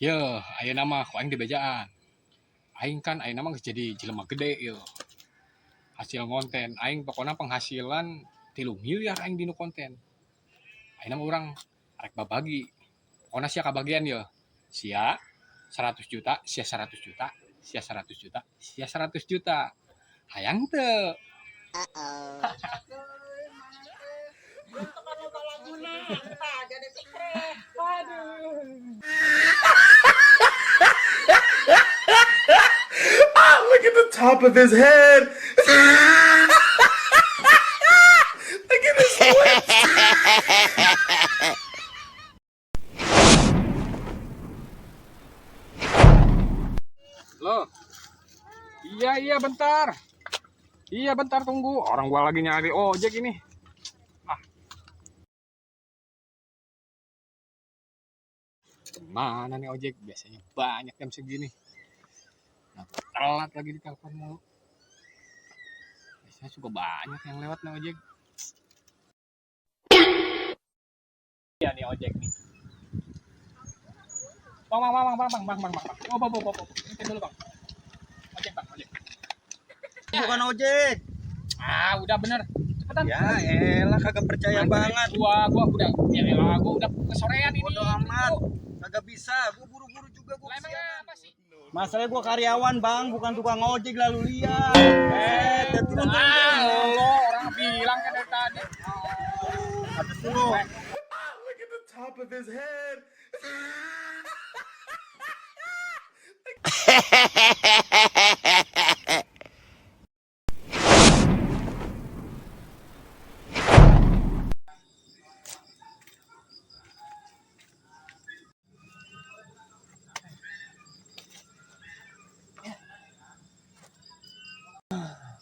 Yeuh, ayeuna mah ku aing di bejaan. Aing kan ayeuna mah geus jadi jelema gede yeuh. Hasil ngonten aing pokona penghasilan 3 miliar aing dinu konten. Ayeuna mah urang arek babagi. Pokona sia kabagian yeuh. Sia 100 juta, sia 100 juta, sia 100 juta, sia 100 juta. Hayang teu? Look at the top of his head. Look at his lips. Loh. Iya bentar. Iya bentar tunggu. Orang gua lagi nyari ojek ini. Ah. Mana nih ojek? Biasanya banyak jam segini. Nah, telat lagi di telepon mulu. Biasanya suka banyak yang lewat nih ojek. Iya nih ojek nih. Bang. Oh. Ini dulu bang. Ojek bang, ojek. Bukan ojek. Udah bener. Cepetan. Ya elah kagak percaya banget. Gua udah gua udah kesorean ini. Bodoh amat. Kagak bisa. Gua buru-buru juga gua. Emang apa sih? Masalahnya gua karyawan, Bang, bukan tukang ojek lalu lihat. Turun. Lo orang bilang kan dari tadi. Atas dulu. Look at the top of his head.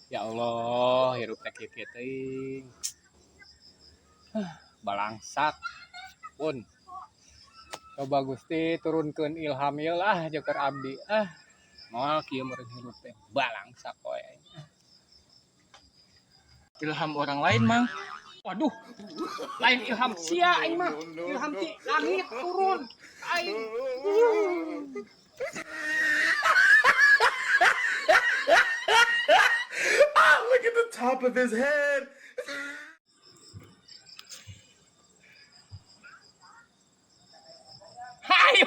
Ya Allah, hirup teh kieu teuing. Balangsak. Pun. Coba Gusti turunkeun ilham ieu lah jeung keur abdi. Moal kieu meureun hirup teh balangsak we. Ilham orang lain, Mang. Waduh. Lain ilham sia aing mah. Ilham ti langit turun. Aing. Look at the top of his head. Hayo.